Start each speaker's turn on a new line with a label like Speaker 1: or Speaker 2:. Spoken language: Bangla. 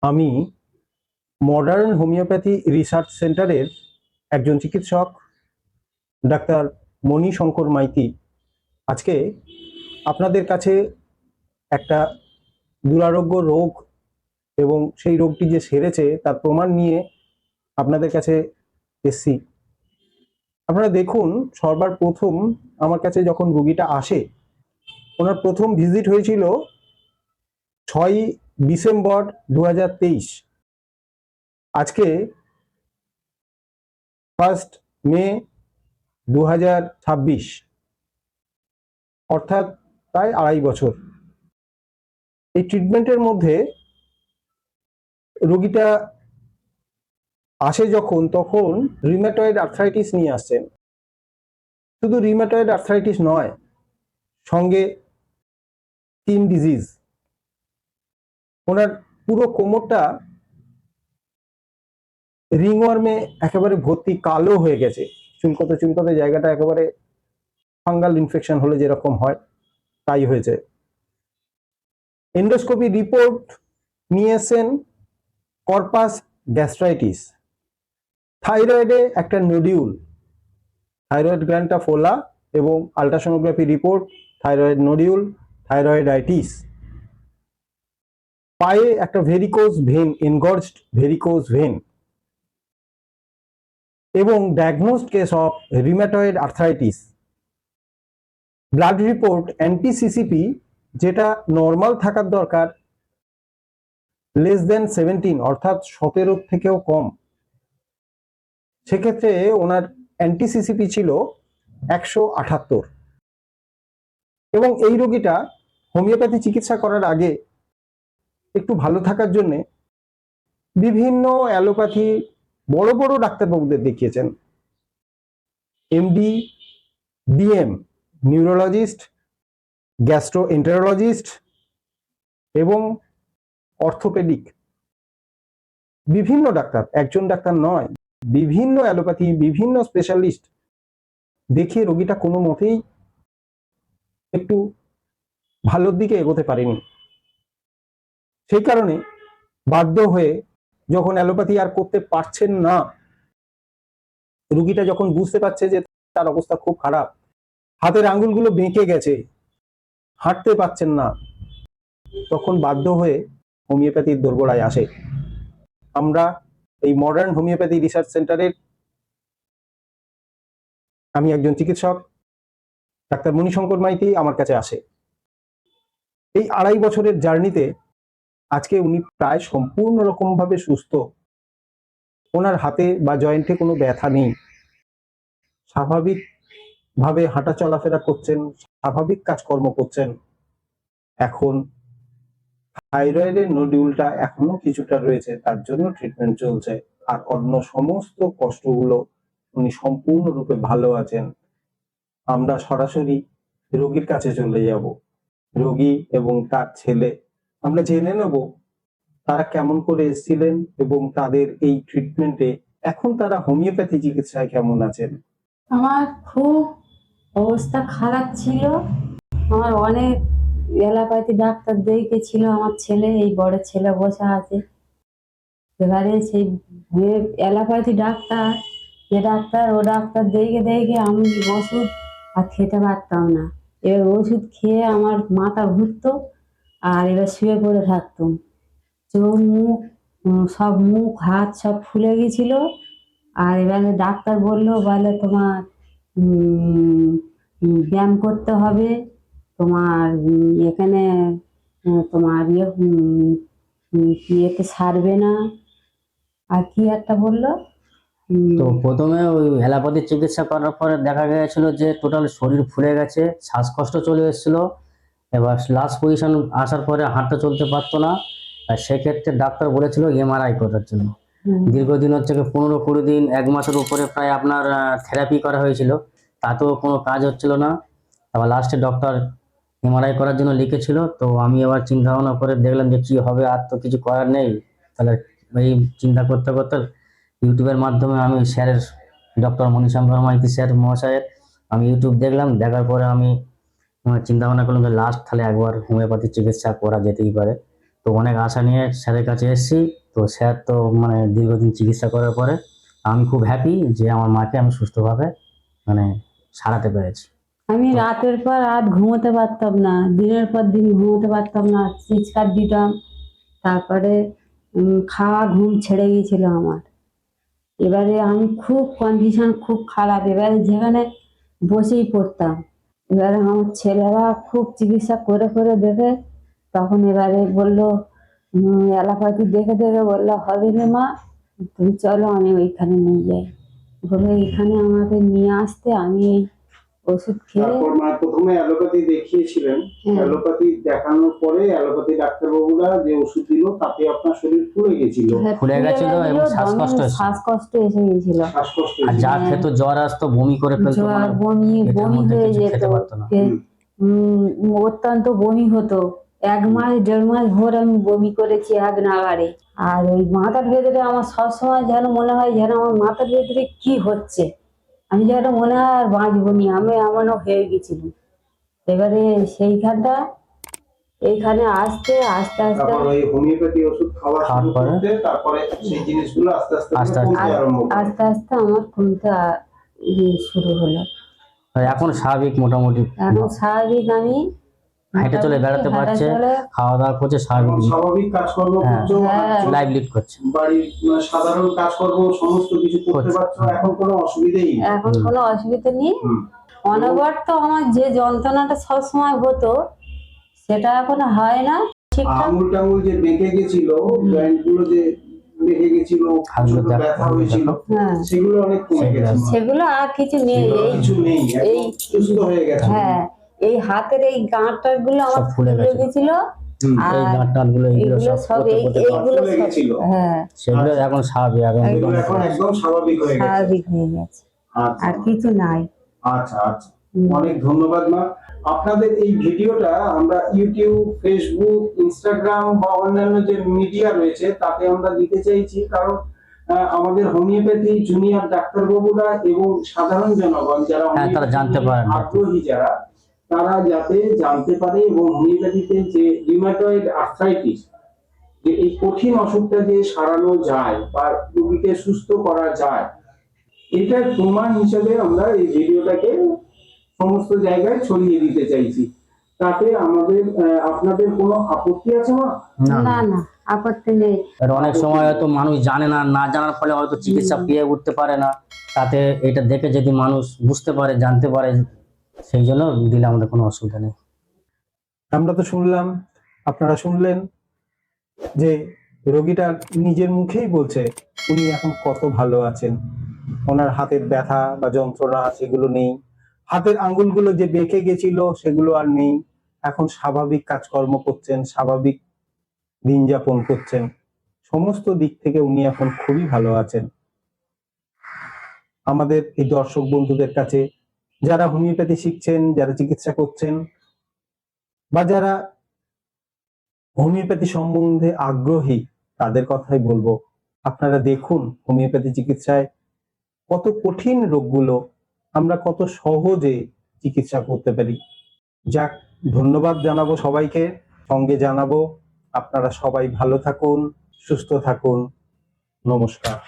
Speaker 1: আমি মডার্ন হোমিওপ্যাথি রিসার্চ সেন্টারের একজন চিকিৎসক ডাক্তার মণিশঙ্কর মাইতি আজকে আপনাদের কাছে একটা দুরারোগ্য রোগ এবং সেই রোগটি যে সেরেছে তার প্রমাণ নিয়ে আপনাদের কাছে এসছি। আপনারা দেখুন, সবার প্রথম আমার কাছে যখন রোগীটা আসে, ওনার প্রথম ভিজিট হয়েছিল 6ই ডিসেম্বর 2023। আজকে 1 মে 2026, অর্থাৎ প্রায় 2.5 বছর। এই ট্রিটমেন্টের মধ্যে রোগীটা আসে যখন, তখন রিউমেটয়েড আর্থ্রাইটিস নিয়ে আসছেন। শুধু রিউমেটয়েড আর্থ্রাইটিস নয়, সঙ্গে স্কিন ডিজিজ। ওনার পুরো কোমরটা রিংওয়ার্মে একেবারে ভর্তি, কালো হয়ে গেছে। চুলকোতে চুলকোতে জায়গাটা একেবারে ফাঙ্গাল ইনফেকশন হলে যেরকম হয় তাই হয়েছে। এন্ডোস্কোপি রিপোর্ট নিয়ে এসেছেন কর্পাস গ্যাস্ট্রাইটিস, থাইরয়েডে একটা নোডিউল, থাইরয়েড গ্ল্যান্ডটা ফোলা, এবং ultrasonography report thyroid nodule, thyroiditis. পায়ে একটা ভেরিকোজ ভেন, এনগর্জড ভেরিকোজ ভেন, এবং ডায়াগনোজড case of rheumatoid arthritis. Blood report anti-CCP, যেটা নর্মাল থাকার দরকার, <17, অর্থাৎ 17 থেকেও কম। সেক্ষেত্রে ওনার অ্যান্টি-সিসিপি ছিল 178। এবং এই রোগীটা হোমিওপ্যাথি চিকিৎসা করার আগে একটু ভালো থাকার জন্য বিভিন্ন অ্যালোপ্যাথি বড় বড় ডাক্তারবাবুদের দেখিয়েছেন। এমডি, ডিএম, নিউরোলজিস্ট, গ্যাস্ট্রোএন্টারোলজিস্ট এবং অর্থোপেডিক, বিভিন্ন ডাক্তার, একজন ডাক্তার নয়, বিভিন্ন অ্যালোপ্যাথি, বিভিন্ন স্পেশালিস্ট দেখিয়ে রোগীটা কোনো মতেই একটু ভালোর দিকে এগোতে পারেনি। সেই কারণে বাধ্য হয়ে, যখন অ্যালোপ্যাথি আর করতে পারছেন না, রোগীটা যখন বুঝতে পারছে যে তার অবস্থা খুব খারাপ, হাতের আঙ্গুলগুলো বেঁকে গেছে, হাঁটতে পারছেন না, তখন বাধ্য হয়ে হোমিওপ্যাথির দোরগোড়ায় আসে। আমরা এই মডার্ন হোমিওপ্যাথি রিসার্চ সেন্টারের, আমি একজন চিকিৎসক ডাক্তার মণিশঙ্কর মাইতি আমার কাছে আসে। এই 2.5 বছরের জার্নিতে আজকে উনি প্রায় সম্পূর্ণ রকমভাবে সুস্থ। ওনার হাতে বা জয়েন্টে কোনো ব্যথা নেই, স্বাভাবিকভাবে হাঁটা চলাফেরা করছেন, স্বাভাবিক কাজকর্ম করছেন। এখন থাইরয়েডের নোডিউলটা এখনো কিছুটা রয়েছে, তার জন্য ট্রিটমেন্ট চলছে। আর অন্য সমস্ত কষ্টগুলো উনি সম্পূর্ণরূপে ভালো আছেন। আমরা সরাসরি রোগীর কাছে চলে যাব, রোগী এবং তার ছেলে, আমরা জেনে নেব তারা কেমন করে এসেছিলেন এবং তাদের এই ট্রিটমেন্টে এখন তারা হোমিওপ্যাথি চিকিৎসায় কেমন আছেন।
Speaker 2: আমার খুব অবস্থা খারাপ ছিল। আমার অনেক এলোপ্যাথি ডাক্তার দেখিয়েছিল। আমার ছেলে, এই বড় ছেলে বসে আছে, এবারে সেই এলোপ্যাথি ডাক্তার, যে ডাক্তার, ও ডাক্তার দেখে দেখে আমি ওষুধ আর খেতে পারতাম না। এবার ওষুধ খেয়ে আমার মাথা ঘুরতো, আর এবার শুয়ে পড়ে থাকতাম। চোখ মুখ সব, মুখ হাত সব ফুলে গেছিল। আর এবারে ডাক্তার বলে তোমার ব্যায়াম করতে হবে, তোমার এখানে তোমার ইয়েতে সারবে না, আর কি একটা বললো।
Speaker 3: তো প্রথমে ওই অ্যালোপ্যাথি চিকিৎসা করার পরে দেখা গিয়েছিল যে টোটাল শরীর ফুলে গেছে, শ্বাসকষ্ট চলে এসেছিল। এবার লাস্ট পজিশন আসার পরে হাঁটতে চলতে পারতো না। আর সেক্ষেত্রে ডাক্তার বলেছিল এমআরআই করার জন্য। দীর্ঘদিন হচ্ছে 15-20 দিন, 1 মাসের উপরে প্রায় আপনার থেরাপি করা হয়েছিল, তাতেও কোনো কাজ হচ্ছিল না। আবার লাস্টে ডক্টর এমআরআই করার জন্য লিখেছিল। তো আমি আবার চিন্তা ভাবনা করে দেখলাম যে কি হবে, আর তো কিছু করার নেই। তাহলে এই চিন্তা করতে করতে ইউটিউবের মাধ্যমে আমি স্যারের, ডক্টর মণিশঙ্কর মাইতি স্যার মহাশয়ের আমি ইউটিউব দেখলাম। দেখার পরে আমি চিন্তা ভাবনা করলাম যে লাস্ট তাহলে একবার হোমিওপ্যাথি চিকিৎসা করা যেতেই পারে। তো অনেক আশা নিয়ে স্যারের কাছে এসেছি। তো স্যার তো মানে দীর্ঘদিন চিকিৎসা করার পরে আমি খুব হ্যাপি যে আমার মাকে আমি সুস্থভাবে মানে সারাতে পেরেছি।
Speaker 2: আমি রাতের পর রাত ঘুমোতে পারতাম না, দিনের পর দিন ঘুমোতে পারতাম না, চিৎকার দিতাম। তারপরে খাওয়া ঘুম ছেড়ে গিয়েছিল আমার। এবারে আমি খুব কন্ডিশন খুব খারাপ, এবারে যেখানে বসেই পড়তাম। এবারে আমার ছেলেরা খুব চিকিৎসা করে করে দেখে তখন এবারে বললো অ্যালোপ্যাথি দেখে দেখে বললো হবে রে মা, তুমি চলো আমি ওইখানে নিয়ে যাই। বলে এইখানে আমাকে নিয়ে আসতে আমি এই ওষুধ খেয়ে
Speaker 1: তারপর মানে প্রথমে অ্যালোপ্যাথি দেখিয়েছিলেন,
Speaker 2: হ্যাঁ।
Speaker 1: অ্যালোপ্যাথি দেখানোর পরে অ্যালোপ্যাথি ডাক্তারবাবুরা যে ওষুধ দিল তাতে আপনার শরীর ফুলে গেছিল,
Speaker 2: হ্যাঁ,
Speaker 3: ফুলে গেছিল এবং
Speaker 2: দমে
Speaker 3: শ্বাসকষ্ট হয়েছিল।
Speaker 2: শ্বাসকষ্ট এসে গেছিল।
Speaker 1: শ্বাসকষ্ট
Speaker 3: আর
Speaker 1: হয়েছিল।
Speaker 3: যা খেত জ্বর আসতো, বমি করে ফেলতো,
Speaker 2: জ্বর,
Speaker 3: মানে
Speaker 2: বমি
Speaker 3: পেটের
Speaker 2: বমি
Speaker 3: মধ্যে
Speaker 2: হয়ে
Speaker 3: কিছু
Speaker 2: যেত,
Speaker 3: খেতে পারতো না।
Speaker 2: অত্যন্ত বমি হতো। 1 মাস 1.5 মাস ভোর আমি বমি করেছি এক নাগাড়ে। আর ওই মাথার ভেতরে আমার সবসময় যেন মনে হয় যেন আমার মাথার ভেতরে কি হচ্ছে, আমি যেন মনে হয় আর বাঁচবো নি, আমি এমনও হয়ে গেছিল। এবারে সেইখানটা এইখানে আস্তে আস্তে আস্তে
Speaker 1: তারপর ওই হোমিওপ্যাথি ওষুধ খাওয়া
Speaker 3: খাওয়ার
Speaker 1: শুরু
Speaker 3: পরে
Speaker 1: করতে তারপরে সেই জিনিসগুলো আস্তে আস্তে
Speaker 3: আস্তে
Speaker 1: করে
Speaker 3: আস্তে
Speaker 1: কমতে আরম্ভ করে।
Speaker 2: আস্তে আস্তে আমার কমতে শুরু হলো।
Speaker 3: আর এখন স্বাভাবিক মোটামুটি
Speaker 2: এখন স্বাভাবিক আমি
Speaker 3: হেঁটে চলে বেড়াতে
Speaker 2: হাঁটা
Speaker 3: পারছে,
Speaker 2: চলে
Speaker 3: খাওয়া দাওয়া করছে,
Speaker 1: এখন
Speaker 3: স্বাভাবিক
Speaker 1: স্বাভাবিক কাজকর্ম
Speaker 3: হ্যাঁ,
Speaker 1: করছো,
Speaker 2: হ্যাঁ।
Speaker 3: লাইভ লিড করছে।
Speaker 1: বাড়ির সাধারণ কাজকর্ম সমস্ত কিছু করতে
Speaker 3: করছে।
Speaker 1: পারছো, এখন কোনো অসুবিধাই নেই।
Speaker 2: এখন কোনো অসুবিধা নেই।
Speaker 1: হুম।
Speaker 2: অনবরত আমার যে যন্ত্রণাটা সবসময় হতো সেটা এখন হয় না ঠিকঠাক।
Speaker 1: আঙুল টাঙুল যে বেঁকে গেছিল, জয়েন্ট গুলো যে বেঁকে গেছিল,
Speaker 3: হাতগুলো
Speaker 1: ছোট ব্যথা হয়েছিল,
Speaker 2: হ্যাঁ,
Speaker 1: সেগুলো অনেক কমে গেছে।
Speaker 2: সেগুলো আর কিছু নেই।
Speaker 1: সেগুলো
Speaker 2: এই
Speaker 1: কিছু নেই,
Speaker 2: এই
Speaker 1: একদম সুস্থ হয়ে গেছে।
Speaker 2: হ্যাঁ, এই হাতের এই গাঁটটা গুলো আমার
Speaker 3: সব ফুলে
Speaker 2: ফুলে
Speaker 3: গেছিল।
Speaker 2: গেছিল।
Speaker 1: হুম।
Speaker 3: এই
Speaker 2: আর
Speaker 3: গাঁট টাটগুলো এইগুলো
Speaker 2: এগুলো
Speaker 3: সব
Speaker 2: সব
Speaker 3: করতে করতে
Speaker 2: এইগুলো
Speaker 1: ফুলে
Speaker 2: সব
Speaker 1: গেছিল।
Speaker 2: হ্যাঁ
Speaker 3: সেগুলো এখন স্বাভাবিক, এখন
Speaker 1: এগুলো এখন একদম স্বাভাবিক হয়ে গেছে।
Speaker 2: স্বাভাবিক হয়ে গেছে,
Speaker 1: আচ্ছা
Speaker 2: আর কিছু নাই।
Speaker 1: আচ্ছা আচ্ছা, অনেক ধন্যবাদ মা। আপনাদের এই ভিডিওটা আমরা ইউটিউব, ফেসবুক, ইনস্টাগ্রাম বা অন্যান্য যে মিডিয়া রয়েছে তাতে আমরা দিতে চাইছি, কারণ আমাদের হোমিওপ্যাথি জুনিয়র ডাক্তারবাবুরা এবং সাধারণ জনগণ যারা
Speaker 3: হ্যাঁ, তারা জানতে
Speaker 1: হোমিওপ্যাথি
Speaker 3: পারেন।
Speaker 1: আগ্রহী যারা, তারা যাতে জানতে পারে এবং হোমিওপ্যাথিতে যে রিউমাটয়েড আর্থ্রাইটিস, যে এই কঠিন অসুখটা যে সারানো যায় বা রোগীকে সুস্থ করা যায়, এটার প্রমাণ হিসেবে আমরা এই ভিডিওটাকে সমস্ত জায়গায় ছড়িয়ে দিতে চাইছি। তাতে আমাদের আপনাদের কোনো আপত্তি আছে মা?
Speaker 2: না না, আপত্তি নেই।
Speaker 3: আর অনেক সময় হয়তো মানুষ জানে না, না জানার ফলে হয়তো চিকিৎসা পেয়ে উঠতে পারে না। তাতে এটা দেখে যদি মানুষ বুঝতে পারে, জানতে পারে, সেই জন্য দিলে আমাদের কোনো অসুবিধা নেই।
Speaker 1: আমরা তো শুনলাম, আপনারা শুনলেন যে রোগীটা নিজের মুখেই বলছে উনি এখন কত ভালো আছেন, ওনার হাতের ব্যথা বা যন্ত্রণা সেগুলো নেই, হাতের আঙ্গুলগুলো যে বেঁকে গেছিল সেগুলো আর নেই, এখন স্বাভাবিক কাজকর্ম করছেন, স্বাভাবিক দিন যাপন করছেন, সমস্ত দিক থেকে উনি এখন খুবই ভালো আছেন। আমাদের এই দর্শক বন্ধুদের কাছে যারা হোমিওপ্যাথি শিখছেন, যারা চিকিৎসা করছেন বা যারা হোমিওপ্যাথি সম্বন্ধে আগ্রহী, তাদের কথাই বলবো, আপনারা দেখুন হোমিওপ্যাথি চিকিৎসায় কত কঠিন রোগগুলো আমরা কত সহজে চিকিৎসা করতে পারি। যাক, ধন্যবাদ জানাবো সবাইকে, সঙ্গে জানাবো আপনারা সবাই ভালো থাকুন, সুস্থ থাকুন। নমস্কার।